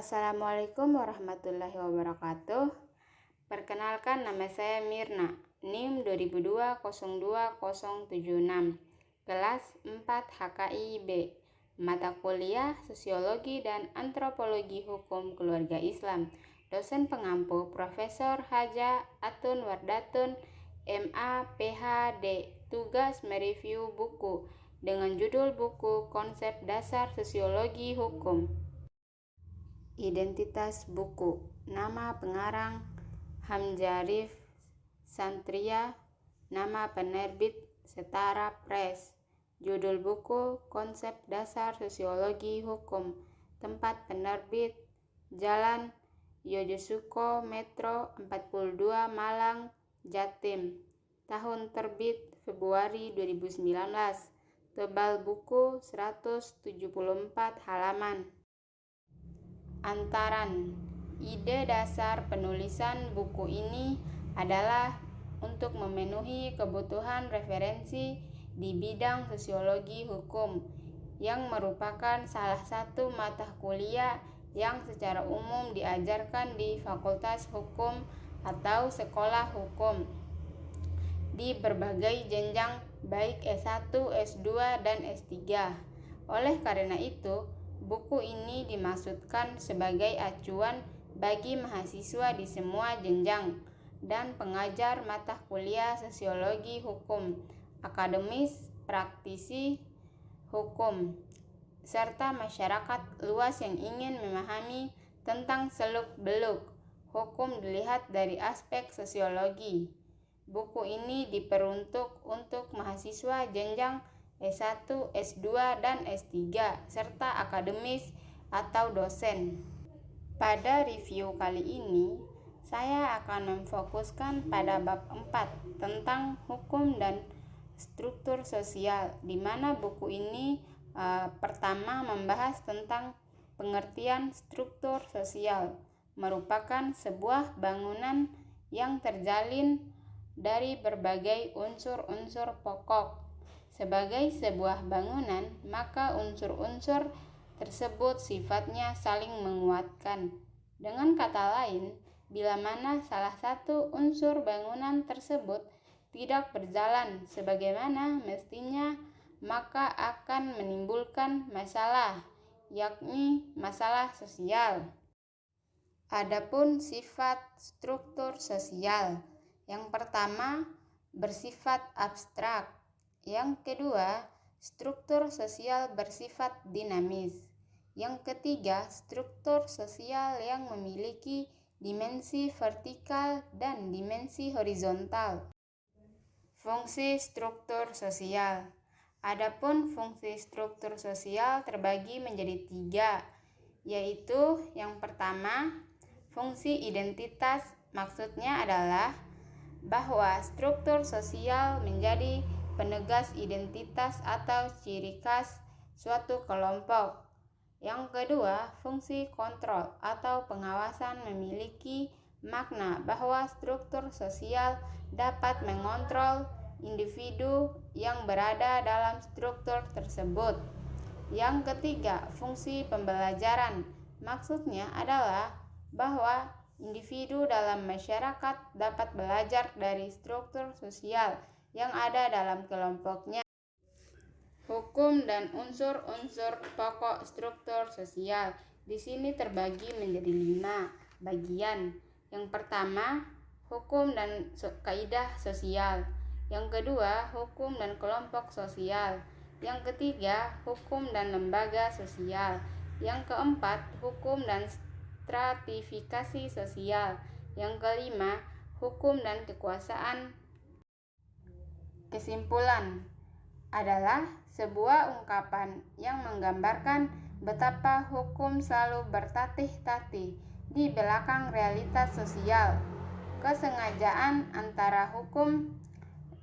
Assalamualaikum warahmatullahi wabarakatuh. Perkenalkan, nama saya Mirna, NIM 2002-02076, kelas 4 HKIB, mata kuliah Sosiologi dan Antropologi Hukum Keluarga Islam. Dosen pengampu Profesor Haja Atun Wardatun, MA, PhD. Tugas mereview buku dengan judul buku Konsep Dasar Sosiologi Hukum. Identitas buku, nama pengarang Hamzah Santria, nama penerbit Setara Press, judul buku Konsep Dasar Sosiologi Hukum, tempat penerbit Jalan Yojosuko Metro 42 Malang, Jatim, tahun terbit Februari 2019, tebal buku 174 halaman. Antaran ide dasar penulisan buku ini adalah untuk memenuhi kebutuhan referensi di bidang sosiologi hukum yang merupakan salah satu mata kuliah yang secara umum diajarkan di Fakultas Hukum atau Sekolah Hukum di berbagai jenjang baik S1, S2, dan S3. Oleh karena itu, buku ini dimaksudkan sebagai acuan bagi mahasiswa di semua jenjang dan pengajar mata kuliah sosiologi hukum, akademis, praktisi hukum, serta masyarakat luas yang ingin memahami tentang seluk-beluk hukum dilihat dari aspek sosiologi. Buku ini diperuntuk untuk mahasiswa jenjang S1, S2, dan S3, serta akademis atau dosen. Pada review kali ini, saya akan memfokuskan pada bab 4 tentang hukum dan struktur sosial, di mana buku ini pertama membahas tentang pengertian struktur sosial, merupakan sebuah bangunan yang terjalin dari berbagai unsur-unsur pokok. Sebagai sebuah bangunan, maka unsur-unsur tersebut sifatnya saling menguatkan. Dengan kata lain, bila mana salah satu unsur bangunan tersebut tidak berjalan sebagaimana mestinya, maka akan menimbulkan masalah, yakni masalah sosial. Adapun sifat struktur sosial, yang pertama bersifat abstrak. Yang kedua, struktur sosial bersifat dinamis. Yang ketiga, struktur sosial yang memiliki dimensi vertikal dan dimensi horizontal. Fungsi struktur sosial. Adapun fungsi struktur sosial terbagi menjadi 3, yaitu yang pertama, fungsi identitas. Maksudnya adalah bahwa struktur sosial menjadi penegas identitas atau ciri khas suatu kelompok. Yang kedua, fungsi kontrol atau pengawasan memiliki makna bahwa struktur sosial dapat mengontrol individu yang berada dalam struktur tersebut. Yang ketiga, fungsi pembelajaran. Maksudnya adalah bahwa individu dalam masyarakat dapat belajar dari struktur sosial yang ada dalam kelompoknya. Hukum dan unsur-unsur pokok struktur sosial di sini terbagi menjadi 5 bagian. Yang pertama, hukum dan kaidah sosial. Yang kedua, hukum dan kelompok sosial. Yang ketiga, hukum dan lembaga sosial. Yang keempat, hukum dan stratifikasi sosial. Yang kelima, hukum dan kekuasaan. Kesimpulan adalah sebuah ungkapan yang menggambarkan betapa hukum selalu bertatih-tatih di belakang realitas sosial. Kesengajaan antara hukum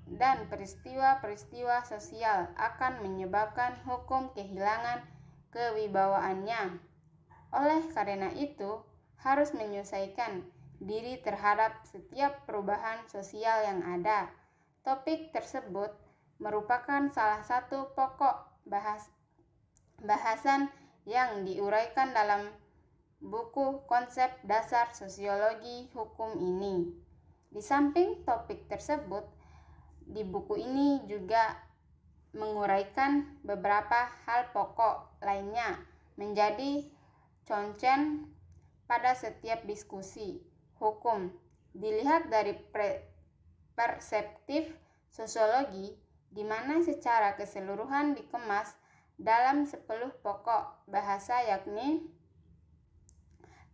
dan peristiwa-peristiwa sosial akan menyebabkan hukum kehilangan kewibawaannya. Oleh karena itu, harus menyesuaikan diri terhadap setiap perubahan sosial yang ada. Topik tersebut merupakan salah satu pokok bahasan yang diuraikan dalam buku konsep dasar sosiologi hukum ini. Di samping topik tersebut, di buku ini juga menguraikan beberapa hal pokok lainnya menjadi concern pada setiap diskusi hukum. Dilihat dari perspektif sosiologi, di mana secara keseluruhan dikemas dalam 10 pokok bahasa, yakni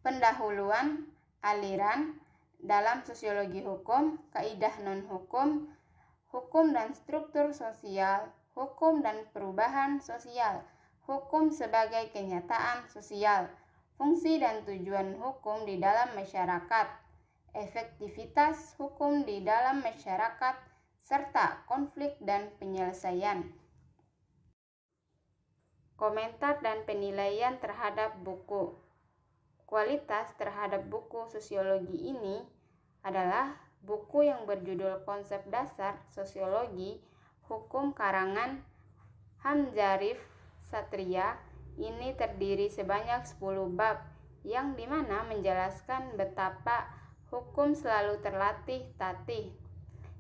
pendahuluan, aliran dalam sosiologi hukum, kaidah non-hukum, hukum dan struktur sosial, hukum dan perubahan sosial, hukum sebagai kenyataan sosial, fungsi dan tujuan hukum di dalam masyarakat, efektivitas hukum di dalam masyarakat, serta konflik dan penyelesaian. Komentar dan penilaian terhadap buku. Kualitas terhadap buku sosiologi ini adalah buku yang berjudul Konsep Dasar Sosiologi Hukum karangan Hamzarif Satria. Ini terdiri sebanyak 10 bab yang dimana menjelaskan betapa hukum selalu terlatih-tatih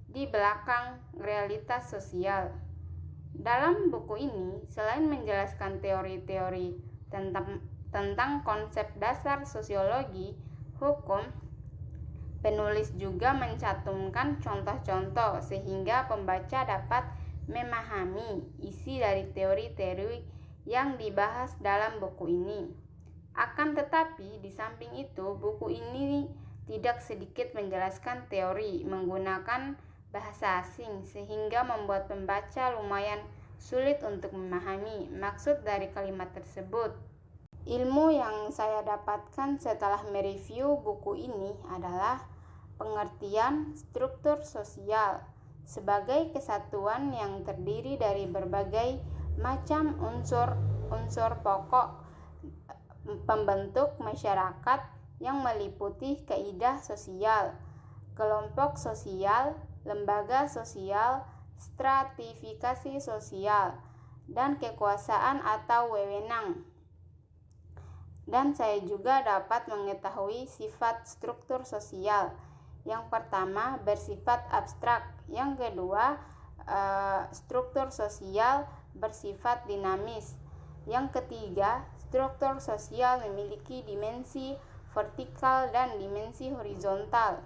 di belakang realitas sosial. Dalam buku ini, selain menjelaskan teori-teori tentang konsep dasar sosiologi hukum, penulis juga mencantumkan contoh-contoh sehingga pembaca dapat memahami isi dari teori-teori yang dibahas dalam buku ini. Akan tetapi, di samping itu, buku ini tidak sedikit menjelaskan teori menggunakan bahasa asing sehingga membuat pembaca lumayan sulit untuk memahami maksud dari kalimat tersebut. Ilmu yang saya dapatkan setelah mereview buku ini adalah pengertian struktur sosial sebagai kesatuan yang terdiri dari berbagai macam unsur pokok pembentuk masyarakat yang meliputi kaidah sosial, kelompok sosial, lembaga sosial, stratifikasi sosial, dan kekuasaan atau wewenang. Dan saya juga dapat mengetahui sifat struktur sosial. Yang pertama, bersifat abstrak. Yang kedua, struktur sosial bersifat dinamis. Yang ketiga, struktur sosial memiliki dimensi vertikal dan dimensi horizontal.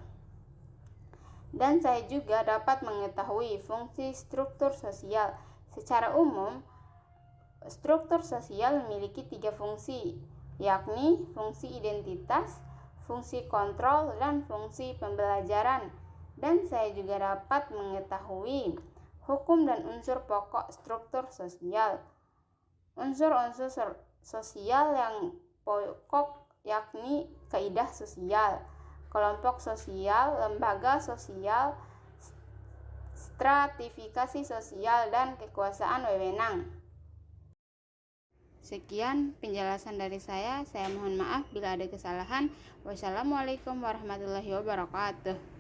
Dan saya juga dapat mengetahui fungsi struktur sosial. Secara umum, struktur sosial memiliki 3 fungsi, yakni fungsi identitas, fungsi kontrol, dan fungsi pembelajaran. Dan saya juga dapat mengetahui hukum dan unsur pokok struktur sosial. Unsur-unsur sosial yang pokok yakni kaidah sosial, kelompok sosial, lembaga sosial, stratifikasi sosial, dan kekuasaan wewenang. Sekian penjelasan dari saya mohon maaf bila ada kesalahan. Wassalamualaikum warahmatullahi wabarakatuh.